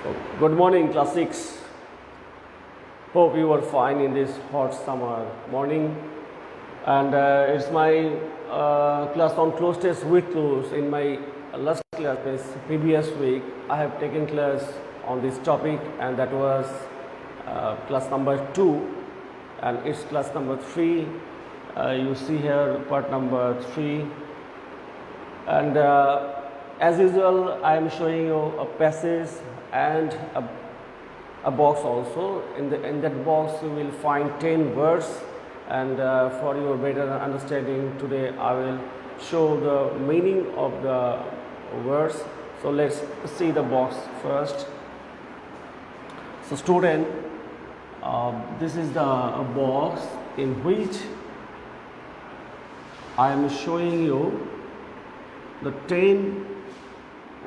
So, good morning, class 6. Hope you are fine in this hot summer morning. And it's my class on close test with tools. In my last class, previous week, I have taken class on this topic, and that was class number 2, and it's class number 3. You see here part number 3. And as usual, I am showing you a passage and a box also. In that box you will find 10 words, and for your better understanding today I will show the meaning of the words. So let's see the box first. So student, this is the box in which I am showing you the 10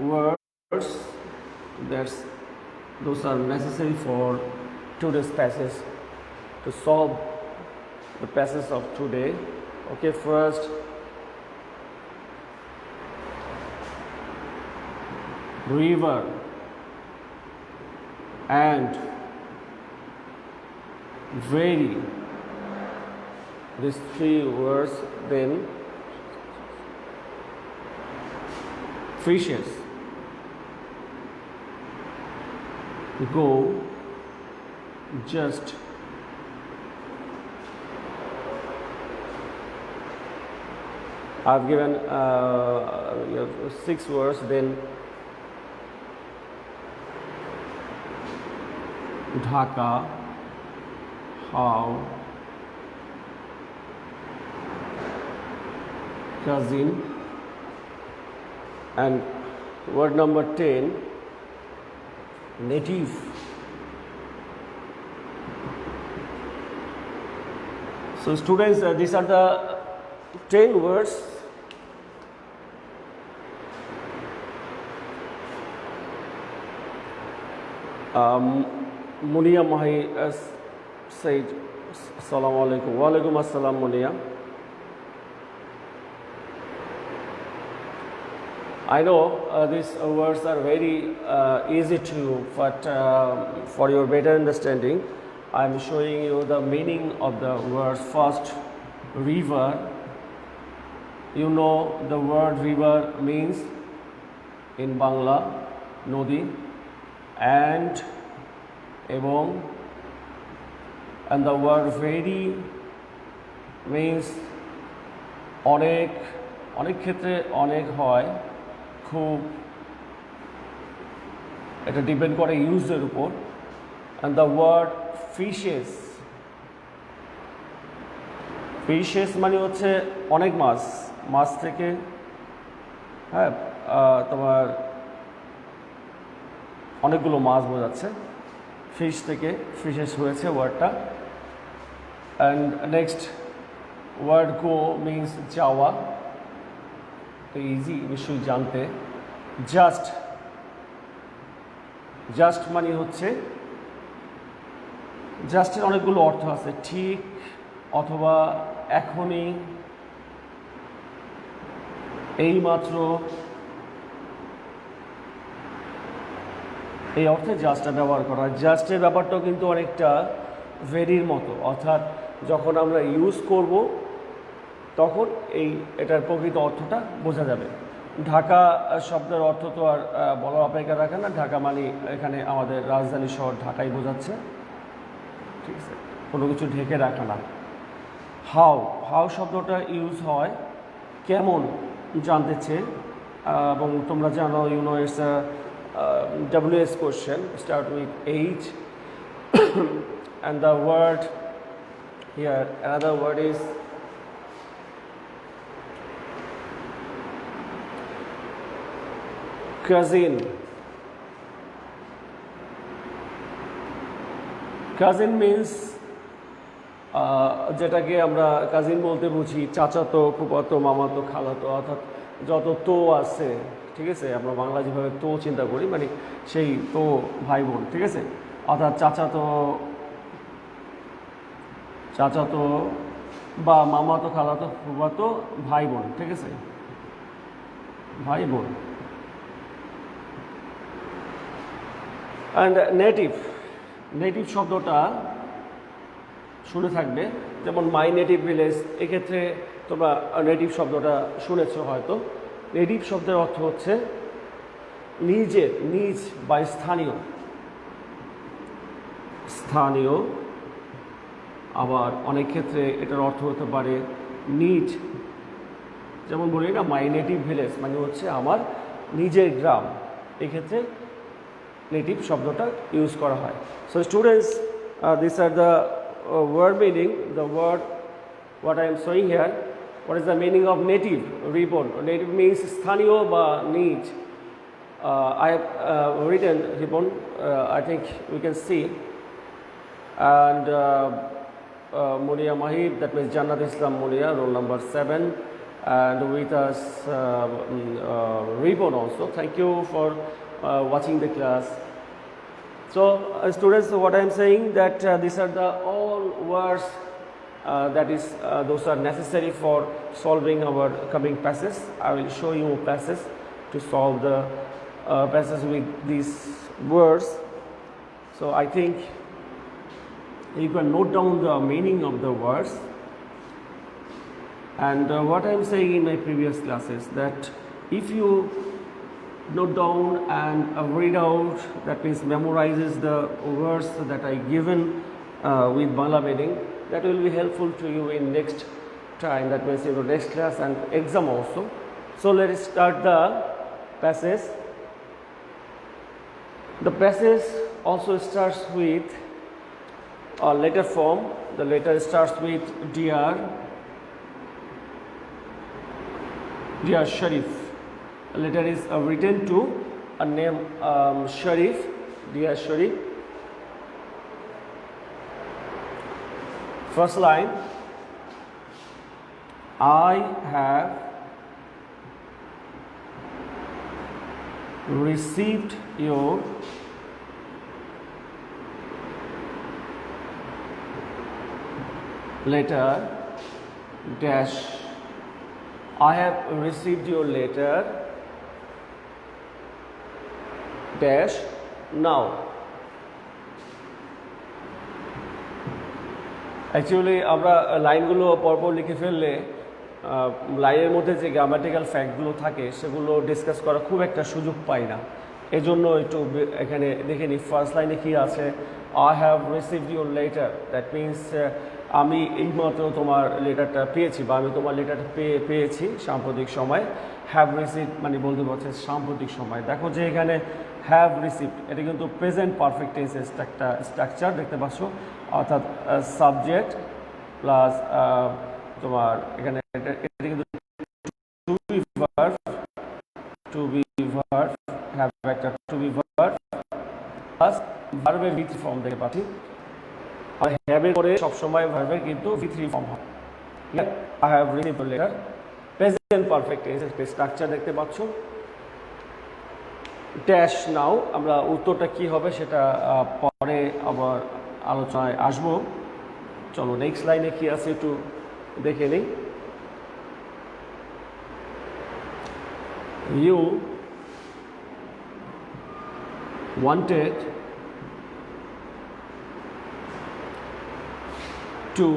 words those are necessary for today's passage to solve the passage of today. Okay, first river and very, these 3 words. Then fishes, go, just, I've given 6 words. Then Dhaka, how, cousin, and word number 10, native. So students, these are the 10 words. Munia Mahi said, Assalamu alaikum. Wa alaikum assalam, Munia. I know these words are very easy to you, but for your better understanding, I am showing you the meaning of the words. First, river. You know the word river means in Bangla, Nodi, and Ebong, and the word very means অনেক ক্ষেত্রে অনেক হয়, খুব, এটা depend করে ইউজের উপর। and the word fishes মানে হচ্ছে অনেক মাছ থেকে, হ্যাঁ, তোমার অনেকগুলো মাছ বোঝাচ্ছে, ফিশ থেকে ফিশেস হয়েছে ওয়ার্ডটা। and next word go means যাওয়া, তো ইজি নিশ্চয়ই জানতে। জাস্ট মানে হচ্ছে, জাস্টের অনেকগুলো অর্থ আছে, ঠিক, অথবা এখনই, এইমাত্র, এই অর্থে জাস্টটা ব্যবহার করা হয়। জাস্টের ব্যাপারটাও কিন্তু অনেকটা ভেরির মতো, অর্থাৎ যখন আমরা ইউজ করব তখন এটার প্রকৃত অর্থটা বোঝা যাবে। ঢাকা শব্দের অর্থ তো আর বলার অপেক্ষা রাখে না। ঢাকা মানে এখানে আমাদের রাজধানী শহর ঢাকাই বোঝাচ্ছে, ঠিক আছে, কোনো কিছু ঢেকে রাখা না। হাউ শব্দটা ইউজ হয় কেমন জানতে চেয়ে, এবং তোমরা জানো, YONO it's WS question, start with H and the word here, another word is cousin means যেটাকে আমরা কাজিন বলতে বুঝি চাচাতো, ফুফাতো, মামাতো, খালাতো, অর্থাৎ যত তো আছে, ঠিক আছে, আমরা বাংলা যেভাবে তো চিন্তা করি, মানে সেই তো ভাই বোন, ঠিক আছে, অর্থাৎ চাচাতো বা মামাতো, খালাতো, ফুফাতো, ভাই বোন, ঠিক আছে, ভাই বোন। অ্যান্ড নেটিভ শব্দটা শুনে থাকবে, যেমন মাই নেটিভ ভিলেজ, এক্ষেত্রে তোমরা নেটিভ শব্দটা শুনেছ হয়তো। নেটিভ শব্দের অর্থ হচ্ছে নিজ বা স্থানীয়। আবার অনেক ক্ষেত্রে এটার অর্থ হতে পারে নিজ, যেমন বলি না মাই নেটিভ ভিলেজ মানে হচ্ছে আমার নিজের গ্রাম, এক্ষেত্রে নেটিভ শব্দটা ইউজ করা হয়। So students, this are the word meaning, the word what I am showing here. What is the meaning of native? Reborn. Native means স্থানীয় বা নিজ. I have written reborn, I think we can see, and Munia Mahib, that means Jannat Islam Munia, roll number 7, and with us reborn also. Thank you for watching the class. So students, what I am saying that these are the all words that is those are necessary for solving our coming passages. I will show you passages to solve the passages with these words. So I think you can note down the meaning of the words. And what I am saying in my previous classes, that if you note down and read out, that means memorizes the words that I given with Bangla meaning, that will be helpful to you in next time, that means in the next class and exam also. So let us start the passage. The passage also starts with a letter form. The letter starts with dear Sharif. A letter is written to a name Sharif, dear Sharif. First line, I have received your letter dash. I have received your letter dash now. Actually আমরা লাইনগুলো পরপর লিখে ফেললে লাইনের মধ্যে যে grammatical ফ্যাক্টগুলো থাকে সেগুলো ডিসকাস করার খুব একটা সুযোগ পাই না, এজন্য একটু এখানে দেখে নিই। ফার্স্ট লাইনে কী আছে, I have received your letter, that means আমি এইমাত্র তোমার লেটারটা পেয়েছি বা আমি তোমার লেটারটা পেয়েছি সাম্প্রতিক সময়। হ্যাভ রিসিভড মানে বলতে পারছে সাম্প্রতিক সময়। দেখো যে এখানে হ্যাভ রিসিভড এটা কিন্তু প্রেজেন্ট পারফেক্ট টেন্সের একটা স্ট্রাকচার দেখতে পাচ্ছ, অর্থাৎ সাবজেক্ট প্লাস তোমার এখানে এটা কিন্তু টু বি ভার্ব হ্যাভ একটা টু বি ভার্ব প্লাস ভার্বের ভি থ্রি ফর্ম দেখতে পাচ্ছি। আর হ্যাভের পরে সবসময় ভার্বের কিন্তু ভি থ্রি ফর্ম হয়। I have received letter, present perfect টেন্সের স্ট্রাকচার দেখতে পাচ্ছ। ড্যাশ নাও, আমরা উত্তরটা কি হবে সেটা পরে আবার আলোচনায় আসবো। চলো নেক্সট লাইনে কি আছে একটু দেখে নিই। You wanted to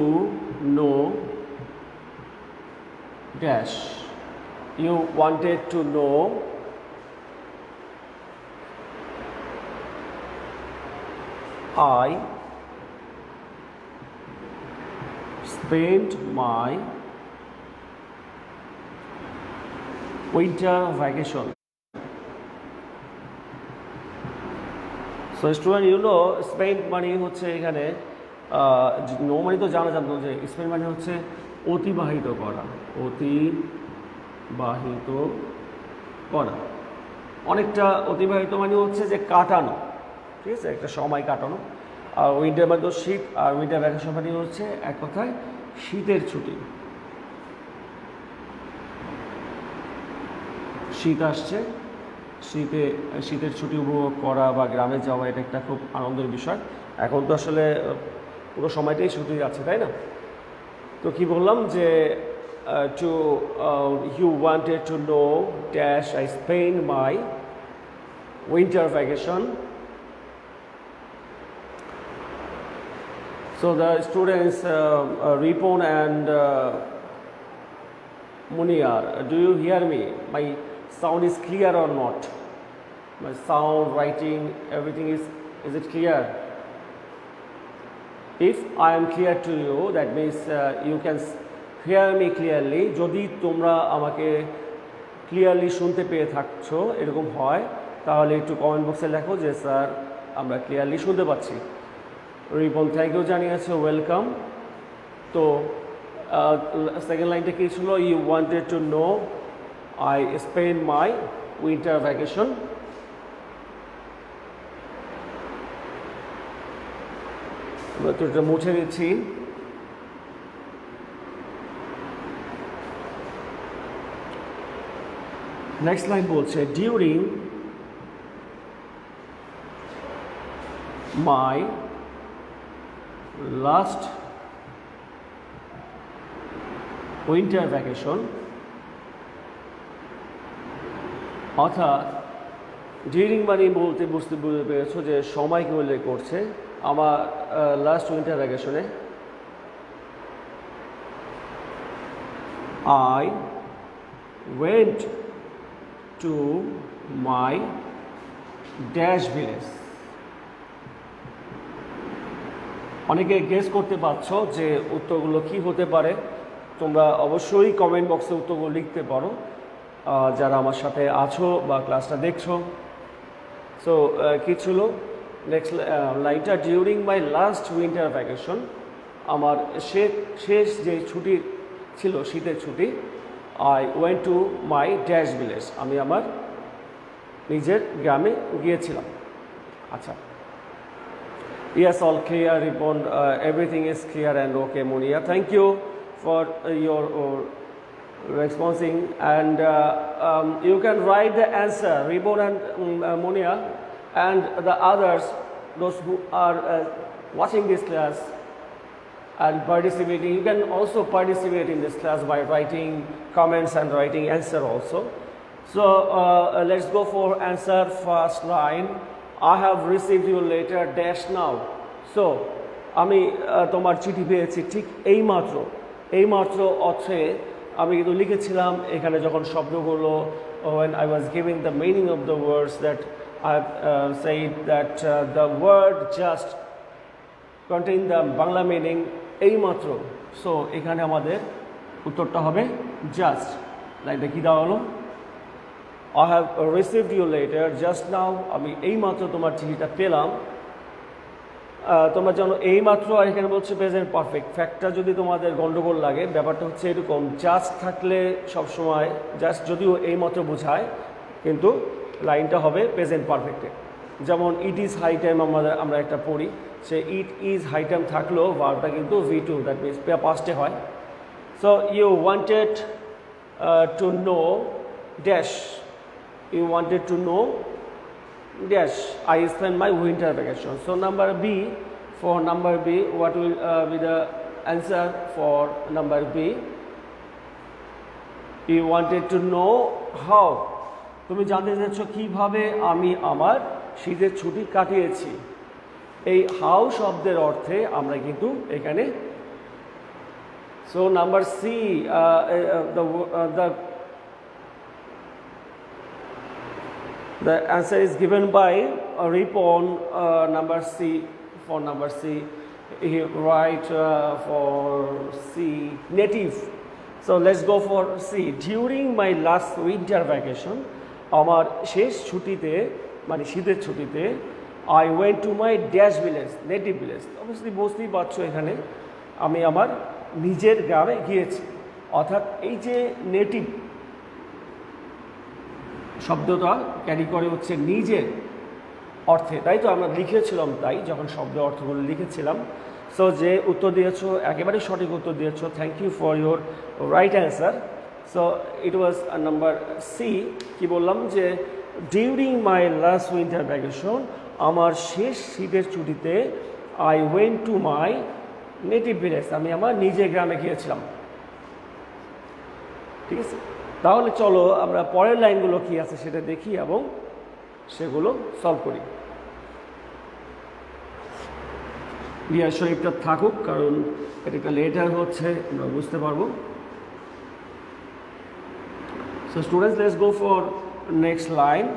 know dash. You wanted to know I spent my winter vacation. So student, you know spend মানে হচ্ছে এখানে নর্মালি তো জানা জানতো যে স্পেন্ড মানে হচ্ছে অতিবাহিত করা, অতিবাহিত করা। অনেকটা অতিবাহিত মানে হচ্ছে যে কাটানো, ঠিক আছে, একটা সময় কাটানো। আর উইন্টার মানে তো শীত, আর উইন্টার ভ্যাকেশন মানে হচ্ছে এক কথায় শীতের ছুটি। শীত আসছে, শীতের ছুটি উপভোগ করা বা গ্রামে যাওয়া এটা একটা খুব আনন্দের বিষয়। এখন তো আসলে পুরো সময়টাই ছুটি আছে, তাই না? তো কি বললাম যে to you wanted to know dash I spend my winter vacation So the students Ripon and Muniyar, do you hear me? My sound is clear or not? My sound, writing, everything is it clear? If I am clear to you, that means you can hear me clearly. যদি তোমরা আমাকে clearly শুনতে পেয়ে থাকছো এরকম হয় তাহলে একটু comment বক্সে লেখো যে স্যার আমরা ক্লিয়ারলি শুনতে পাচ্ছি। রিপন থ্যাংক ইউ জানিয়েছে, ওয়েলকাম। তো সেকেন্ড লাইনটা কী ছিল? You wanted to know I spend my winter vacation. তো এটা মুছে দিচ্ছি। নেক্সট লাইন বলছে during my last winter vacation, অর্থাৎ ডিউরিং মানে বলতে বুঝতে পেরেছো যে সময়কে উল্লেখ করছে। আমার লাস্ট উইন্টার ভ্যাকেশনে I went to my dash village. অনেকে গেস করতে পারছো যে উত্তরগুলো কি হতে পারে। তোমরা অবশ্যই কমেন্ট বক্সে উত্তরগুলো লিখতে পারো যারা আমার সাথে আছো বা ক্লাসটা দেখছো। সো কি ছিল নেক্সট লাইনটা? During my last winter vacation, আমার শেষ যে ছুটি ছিল শীতের ছুটি, I went to my dash village, আমি আমার নিজের গ্রামে গিয়েছিলাম। আচ্ছা, yes, all clear, Ripon, everything is clear and okay, Munia. Thank you for your responding, and you can write the answer, Ripon and Munia, and the others, those who are watching this class and participating. You can also participate in this class by writing comments and writing answer also. So let's go for answer. First line, I have received your letter dash now. So আমি তোমার চিঠি পেয়েছি ঠিক এইমাত্র অর্থে আমি কিন্তু লিখেছিলাম এখানে যখন শব্দগুলো when I was giving the meaning of the words that I have said that the word just contain the Bangla meaning এইমাত্র। সো এখানে আমাদের উত্তরটা হবে জাস্ট। লাইনটা কি দেওয়া হলো? I have received your letter just now, আমি এইমাত্র তোমার চিঠিটা পেলাম। তোমরা জানো এইমাত্র আর এখানে বলছে প্রেজেন্ট পারফেক্ট। ফ্যাক্টটা যদি তোমাদের গন্ডগোল লাগে, ব্যাপারটা হচ্ছে এরকম, জাস্ট থাকলে সবসময় জাস্ট যদিও এইমাত্র বোঝায় কিন্তু লাইনটা হবে প্রেজেন্ট পারফেক্টে। যেমন ইট ইজ হাই টাইম আমরা একটা পড়ি, say it is high time থাকলেও ভার্বটা কিন্তু V2, দ্যাট মিনস পাস্টে হয়। So you wanted to know dash, you wanted to know dash I spent my winter vacation. So number B, for number B, what will be the answer for number B? You wanted to know how, তুমি জানতে চাচ্ছ কিভাবে আমি আমার শীতের ছুটি কাটিয়েছি। এই হাউ শব্দের অর্থে আমরা কিন্তু এখানে, so number C, the answer is given by Ripon, number C. For number C, he write for C, native. So let's go for C. During my last winter vacation, আমার শেষ ছুটিতে মানে শীতের ছুটিতে, I went to my dash village, native village. Obviously বুঝতেই পারছো এখানে আমি আমার নিজের গ্রামে গিয়েছি। অর্থাৎ এই যে নেটিভ শব্দটা ক্যারি করে হচ্ছে নিজের অর্থে, তাই তো আমরা লিখেছিলাম, তাই যখন শব্দ অর্থগুলো লিখেছিলাম। সো যে উত্তর দিয়েছো একেবারে সঠিক উত্তর দিয়েছো, thank you for your right answer. So it was number C. কি বললাম যে during my last winter vacation, আমার শেষ শীতের ছুটিতে, I went to my native village, আমি আমার নিজের গ্রামে গিয়েছিলাম। ঠিক আছে, তাহলে চলো আমরা পরের লাইনগুলো কি আছে সেটা দেখি এবং সেগুলো সলভ করি। ডিয়ার শরীফটা থাকুক, কারণ এটা একটা লেটার হচ্ছে, আমরা বুঝতে পারবো। So students, let's go for next line.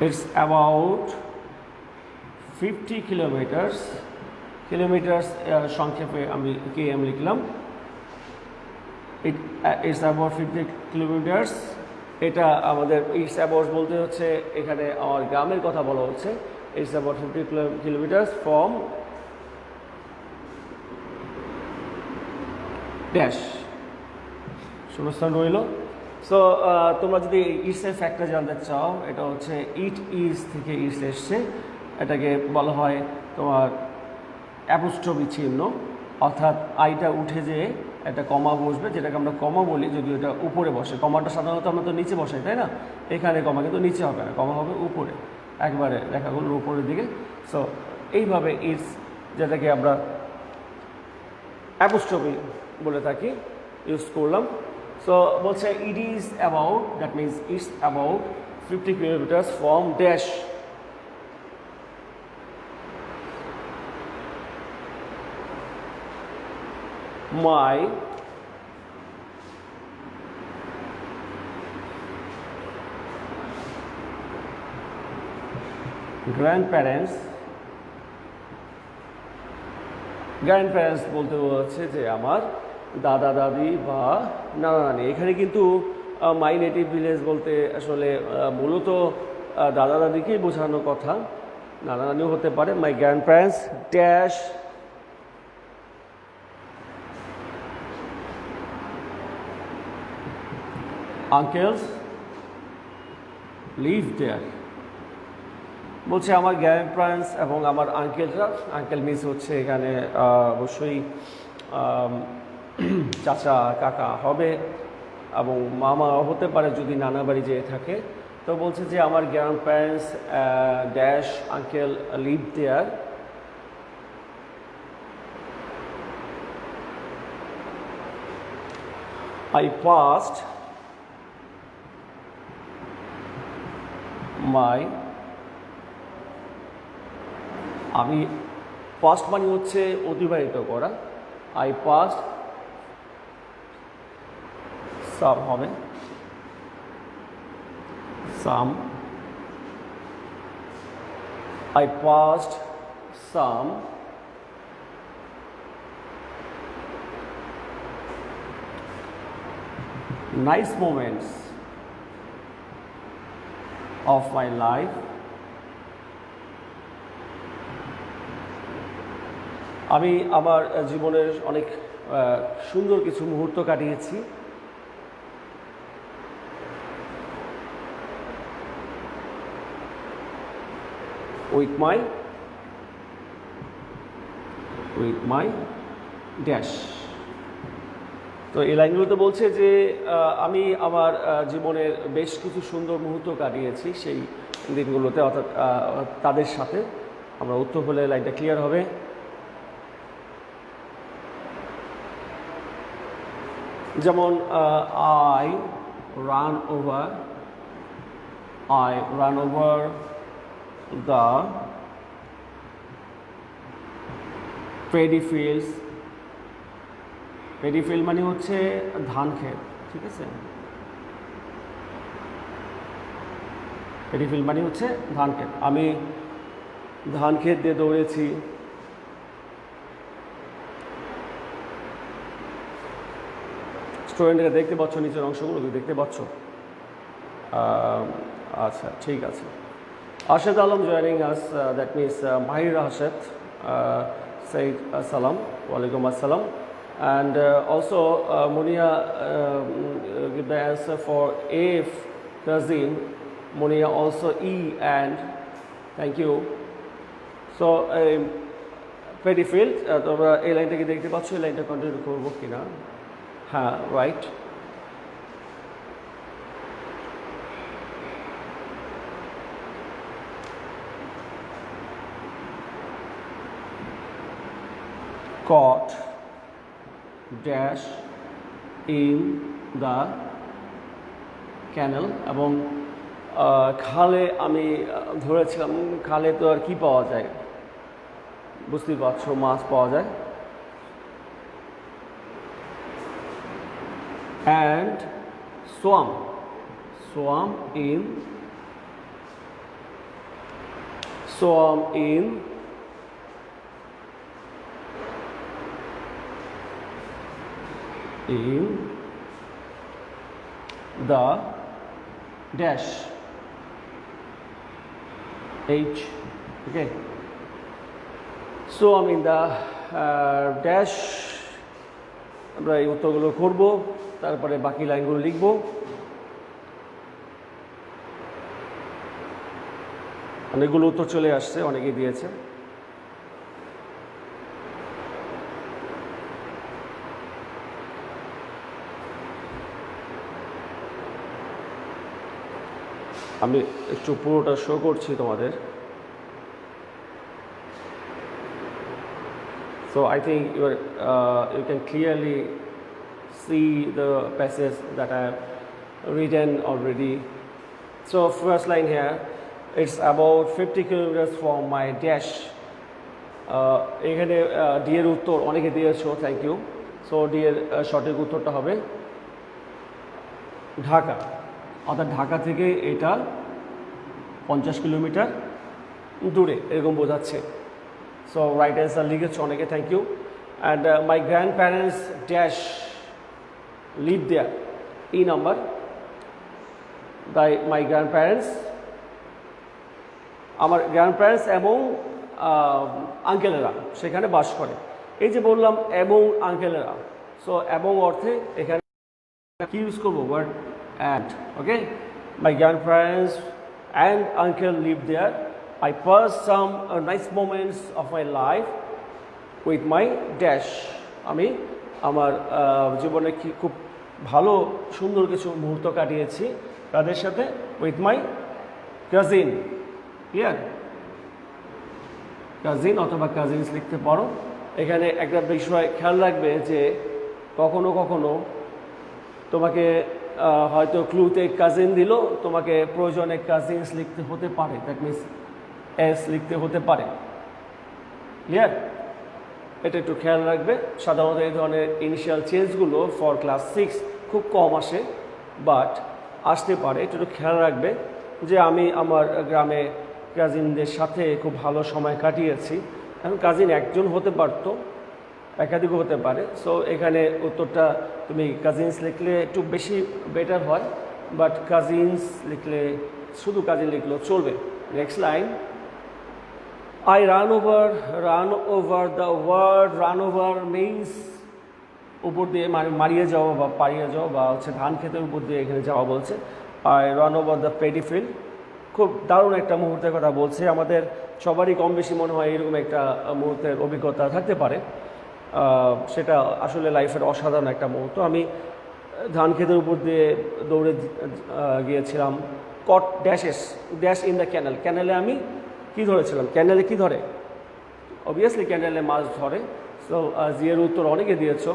It's about 50 kilometers. Kilometers সংক্ষেপে আমি km লিখলাম। It's about 50 kilometers. এটা আমাদের ইটস অ্যাবাউট বলতে হচ্ছে, এখানে আমার গ্রামের কথা বলা হচ্ছে। It's about 50 kilometres from dash, শূন্যস্থান রইল। সো তোমরা যদি ইটসের ফ্যাক্টর জানতে চাও, এটা হচ্ছে ইট ইজ থেকে ইটস এসছে, এটাকে বলা হয় তোমার অ্যাপোস্ট্রফি চিহ্ন, অর্থাৎ আইটা উঠে যেয়ে একটা কমা বসবে, যেটাকে আমরা কমা বলি, যদি ওটা উপরে বসে। কমাটা সাধারণত আমরা তো নিচে বসাই, তাই না? এখানে কমা কিন্তু নিচে হবে না, কমা হবে উপরে, একবারে লেখাগুলোর উপরের দিকে। সো এইভাবে ইটস, যেটাকে আমরা অ্যাপোস্ট্রফি বলে থাকি, ইউজ করলাম। সো বলছে it is about, that means it's about 50 kilometres from dash my grandparents বলতে হচ্ছে যে আমার দাদা দাদি বা নানা নানি। এখানে কিন্তু মাই নেটিভ ভিলেজ বলতে আসলে মূলত দাদা দাদিকেই বোঝানোর কথা, নানা নানিও হতে পারে। মাই grandparents dash uncle's live there. বলছে আমার গ্র্যান্ডপ্যারেন্টস এবং আমার আঙ্কেলরা, আঙ্কেল মিস হচ্ছে এখানে অবশ্যই চাচা কাকা হবে, এবং মামা হতে পারে যদি নানা বাড়ি যেয়ে থাকে। তো বলছে যে আমার grandparents dash uncle live there I passed my, আমি পাস্ট মানে হচ্ছে অতিবাহিত করা, আই পাস্ট সাম হবে some, I past some nice moments of my life. আমি আমার জীবনের অনেক সুন্দর কিছু মুহূর্ত কাটিয়েছি। with my dash। তো এই লাইনগুলোতে বলছে যে আমি আমার জীবনের বেশ কিছু সুন্দর মুহূর্ত কাটিয়েছি সেই দিনগুলোতে, অর্থাৎ তাদের সাথে। আমরা উত্তর হলে লাইনটা ক্লিয়ার হবে। যেমন I run over the paddy fields। Paddy field মানে হচ্ছে ধান ক্ষেত, ঠিক আছে? প্যাডি ফিল্ড মানে হচ্ছে ধান ক্ষেত। আমি ধান ক্ষেত দিয়ে দৌড়েছি। স্টুডেন্টরা দেখতে পাচ্ছ নিচের অংশগুলো, দেখতে পাচ্ছ? আচ্ছা, ঠিক আছে। Arshed Alam joining us, that means Mahir Rashed Saeed Salam, ওয়ালাইকুম আসসালাম। And also Munia give the answer for A cousin, Munia also E and thank you. So paddy field, তোমরা এই লাইনটাকে দেখতে পাচ্ছ, এই লাইনটা কন্টিনিউ করবো কিনা? হ্যাঁ, right. caught dash in the canal এবং খালে আমি ধরেছিলাম খালে তো আর কি পাওয়া যায় বুঝতেই পারছো মাছ পাওয়া যায় and swam in the dash H okay swam in the dash আমরা এই উত্তরগুলো করব তারপরে বাকি লাইনগুলো লিখব অনেকগুলো উত্তর চলে আসছে অনেকেই দিয়েছে আমি একটু পুরোটা শো করছি তোমাদের so I think you can clearly see the passage that I have written already so first line here it's about 50 kilometers from my dash এখানে ডি এর উত্তর অনেকে দিয়েছো থ্যাংক ইউ সো ডি এর সঠিক উত্তরটা হবে ঢাকা অর্থাৎ ঢাকা থেকে এটা 50 কিলোমিটার দূরে এরকম বোঝাচ্ছে সো রাইট অ্যান্সার লিখেছো অনেকে thank you and my grand parents dash live there E number my grand parents আমার গ্র্যান্ড প্যারেন্টস এবং আঙ্কেলেরা সেখানে বাস করে এই যে বললাম এবং আঙ্কেলেরা সো এবং অর্থে এখানে কি ইউজ করবো word and okay my grandparents and uncle live there I passed some nice moments of my life with my dash আমি আমার জীবনে কি খুব ভালো সুন্দর কিছু মুহূর্ত কাটিয়েছি তাদের সাথে with my cousin clear cousin অথবা কাজিনস লিখতে পারো এখানে একটা বিষয় খেয়াল রাখবে যে কখনো কখনো তোমাকে হয়তো ক্লুতে কাজিন দিল তোমাকে প্রয়োজনে কাজিনস লিখতে হতে পারে দ্যাট মিনস এস লিখতে হতে পারে ক্লিয়ার এটা একটু খেয়াল রাখবে সাধারণত এই ধরনের ইনিশিয়াল চেঞ্জগুলো ফর ক্লাস 6 খুব কম আসে বাট আসতে পারে একটু খেয়াল রাখবে যে আমি আমার গ্রামে কাজিনদের সাথে খুব ভালো সময় কাটিয়েছি এখন কাজিন একজন হতে পারতো একাধিক হতে পারে সো এখানে উত্তরটা তুমি কাজিনস লিখলে একটু বেশি বেটার হয় বাট কাজিনস লিখলে শুধু কাজিন লিখলেও চলবে next line I run over the word run over means উপর দিয়ে মারিয়ে যাওয়া বা পাড়িয়ে যাওয়া বা হচ্ছে ধান ক্ষেতের উপর দিয়ে এখানে যাওয়া বলছে I run over the paddy field খুব দারুণ একটা মুহূর্তের কথা বলছে আমাদের সবারই কম বেশি মনে হয় এরকম একটা মুহূর্তের অভিজ্ঞতা থাকতে পারে সেটা আসলে লাইফের অসাধারণ একটা মুহূর্ত আমি ধান ক্ষেতের উপর দিয়ে দৌড়ে গিয়েছিলাম কট ড্যাশ ইন দ্য ক্যানেলে আমি কি ধরেছিলাম ক্যানেলে কি ধরে অবভিয়াসলি ক্যানেলে মাছ ধরে সো জিয়ের উত্তর অনেকে দিয়েছো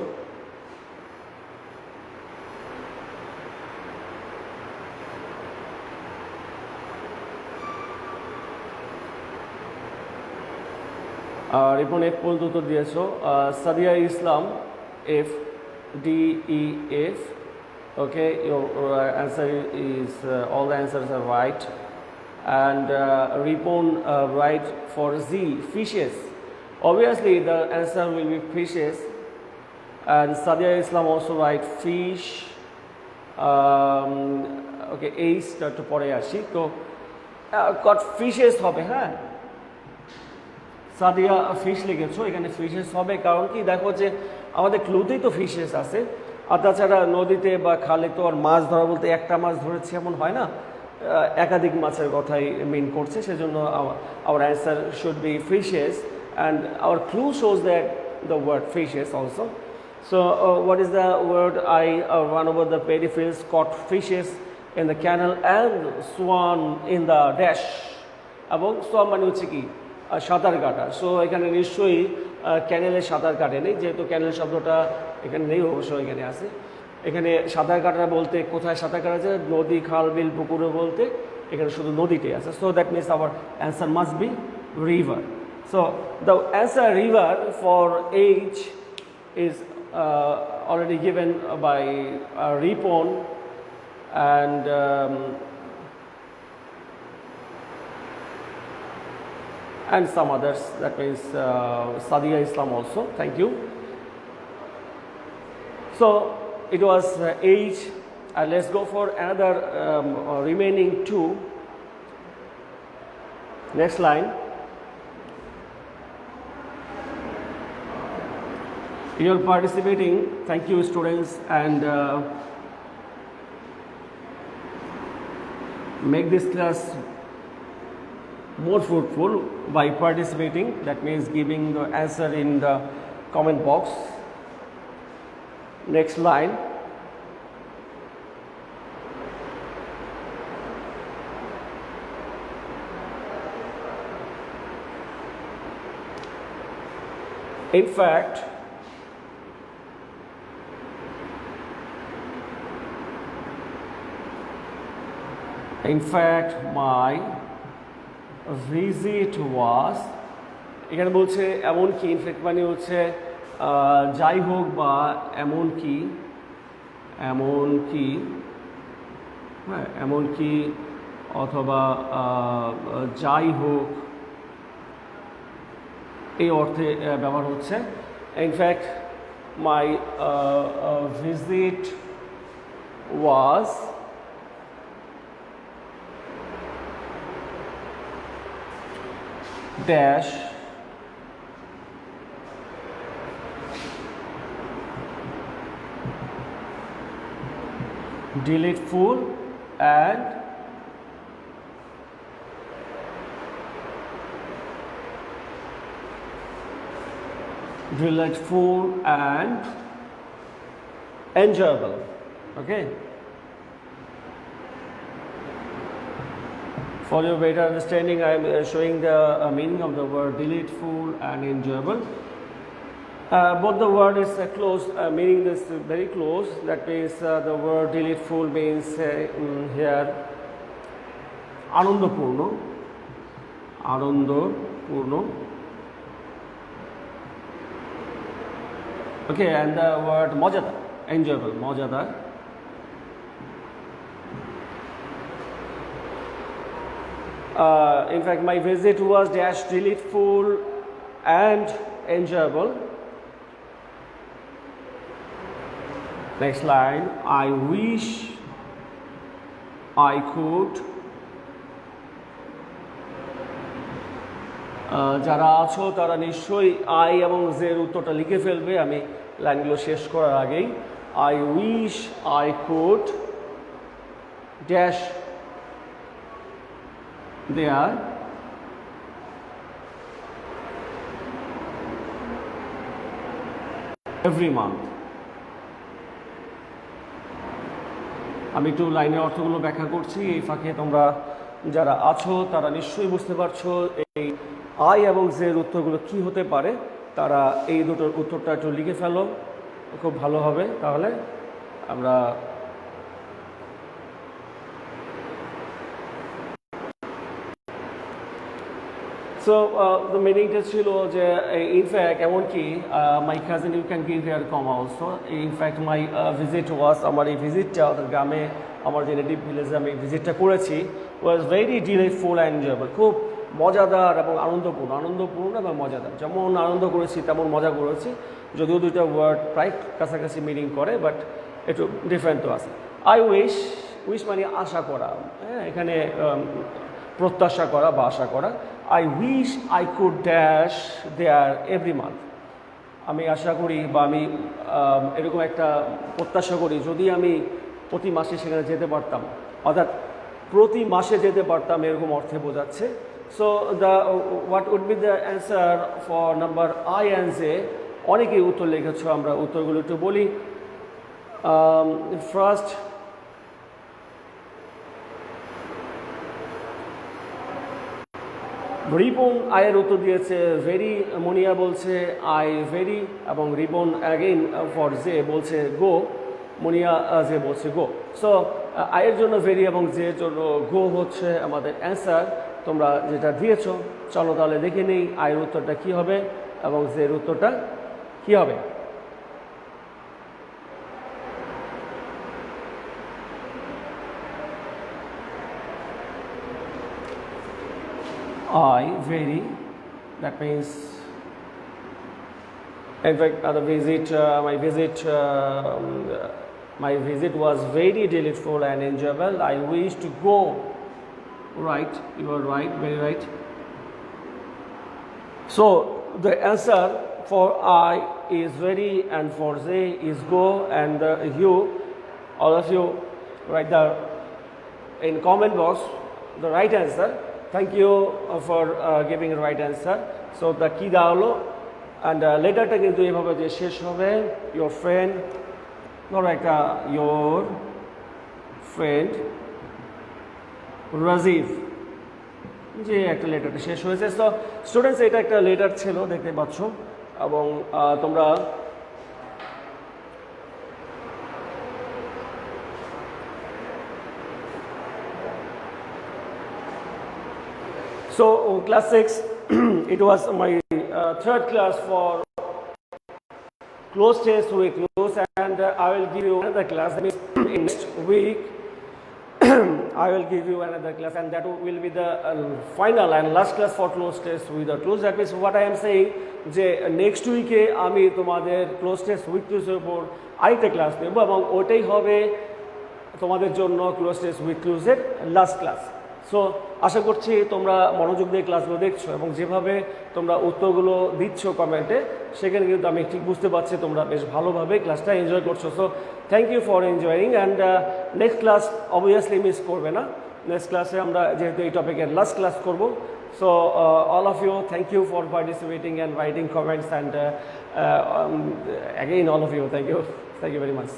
রিপন এফ পর্যন্ত উত্তর দিয়েছো সাদিয়া ইসলাম F DEF okay your answer is all the answers are right and Ripon right for Z fishes obviously the answer will be fishes and Sadia Islam also right fish okay H to pore ashi to got fishes hobe ha Sadia fish লিখেছো এখানে fishes হবে কারণ কি দেখো যে আমাদের ক্লুতেই তো fishes আছে আর তাছাড়া নদীতে বা খালে তো আর মাছ ধরা বলতে একটা মাছ ধরেছে এমন হয় না একাধিক মাছের কথাই মিন করছে সেজন্য our answer should be fishes and our clue shows that the word fishes also so what is the word I run over the paddy fields caught fishes in the canal and swan in the dash এবং swan মানে হচ্ছে কি সাঁতার কাটা। So এখানে নিশ্চয়ই ক্যানেলে সাঁতার কাটেনি, যেহেতু ক্যানেল শব্দটা এখানে নেই, অবশ্য এখানে আছে। এখানে সাঁতার কাটা বলতে কোথায় সাঁতার কাটা যায়, নদী, খাল, বিল, পুকুরে বলতে এখানে শুধু নদীটাই আছে। So that means hour answer must be river. So the answer river for H is already given by Ripon and some others, that means Sadia Islam also. Thank you. So it was H, and let's go for another remaining two. Next line. You're participating. Thank you, students, and make this class more fruitful by participating. That means giving the answer in the comment box. Next line. In fact, my visit was, এখানে বলছে এমন কি, in fact মানে হচ্ছে যাই হোক বা এমন কি, হ্যাঁ এমন কি অথবা যাই হোক এই অর্থে ব্যবহার হচ্ছে। In fact my visit was dash delightful and enjoyable. Okay, for your better understanding, I am showing the meaning of the word delightful and enjoyable. Both the word is close, meaning is very close. That means the word delightful means here anandopurno. Okay, and the word mojada, enjoyable, mojada. In fact, my visit was dash delightful and enjoyable. Next line. I wish I could. যারা আছো তারা নিশ্চয়ই I এবং জের উত্তরটা লিখে ফেলবে আমি লাইনগুলো শেষ করার আগেই। I wish I could dash there every month. আমি একটু লাইনের অর্থগুলো ব্যাখ্যা করছি, এই ফাঁকে তোমরা যারা আছো তারা নিশ্চয়ই বুঝতে পারছো এই আই এবং জের উত্তরগুলো কি হতে পারে। তারা এই দুটোর উত্তরটা একটু লিখে ফেলো, খুব ভালো হবে। তাহলে আমরা So the meaning ছিল যে ইনফ্যাক্ট এমনকি my cousin, you can give here comma also. In fact my visit was, আমার এই ভিজিটটা গ্রামে আমার যে নেটিভ ভিলেজে আমি ভিজিটটা করেছি was very delightful and enjoyable, খুব মজাদার এবং আনন্দপূর্ণ এবং মজাদার। যেমন আনন্দ করেছি তেমন মজা করেছি, যদিও দুইটা ওয়ার্ড প্রায় কাছাকাছি মিনিং করে, বাট একটু ডিফারেন্ট তো আছে। আই উইশ মানে আশা করা, হ্যাঁ এখানে প্রত্যাশা করা বা আশা করা। I wish I could dash there every month. আমি আশা করি বা আমি এরকম একটা প্রত্যাশা করি যদি আমি প্রতি মাসে সেখানে যেতে পারতাম, অর্থাৎ প্রতি মাসে যেতে পারতাম এরকম অর্থে বোঝাচ্ছে। So what would be the answer for number I and J? অনেকেই উত্তর লিখেছো, আমরা উত্তরগুলো একটু বলি। ফার্স্ট, রিপন আয়ের উত্তর দিয়েছে ভেরি, মুনিয়া বলছে আই ভেরি, এবং রিপন অ্যাগেইন ফর জে বলছে গো, মুনিয়া যে বলছে গো। সো আয়ের জন্য ভেরি এবং জের জন্য গো হচ্ছে আমাদের অ্যান্সার। তোমরা যেটা দিয়েছো, চলো তাহলে দেখে নিই আয়ের উত্তরটা কী হবে এবং জের উত্তরটা কী হবে। I very, that means in fact my visit was very delightful and enjoyable. I wish to go. Right, you are right, very right. So the answer for I is very and for Z is go, and you, all of you, write the in comment box the right answer. Thank you for giving the right answer. So the key দাঁড়ালো and লেটারটা কিন্তু এভাবে যে শেষ হবে your friend, ধরো একটা your friend Rajib, যে একটা লেটারটা শেষ হয়েছে। সো স্টুডেন্টস এটা একটা লেটার ছিল দেখতে পাচ্ছ, এবং তোমরা so class 6 it was my third class for close test with close, and I will give you another class. That means next week I will give you another class, and that will be the final and last class for close test with the close. That means what I am saying যে next উইকে আমি তোমাদের close test with ক্লুজের উপর আরেকটা class নেব, এবং ওটাই হবে তোমাদের জন্য ক্লোজ টেস্ট উইথ ক্লুজের লাস্ট ক্লাস। সো আশা করছি তোমরা মনোযোগ দিয়ে ক্লাসগুলো দেখছো এবং যেভাবে তোমরা উত্তরগুলো দিচ্ছ কমেন্টে, সেখানে কিন্তু আমি ঠিক বুঝতে পারছি তোমরা বেশ ভালোভাবে ক্লাসটা এনজয় করছো। So thank you for enjoying, and next class obviously miss করবে না। নেক্সট ক্লাসে আমরা যেহেতু এই টপিকের লাস্ট ক্লাস করবো, so all of you, thank you for participating and writing comments, and again all of you, thank you very much.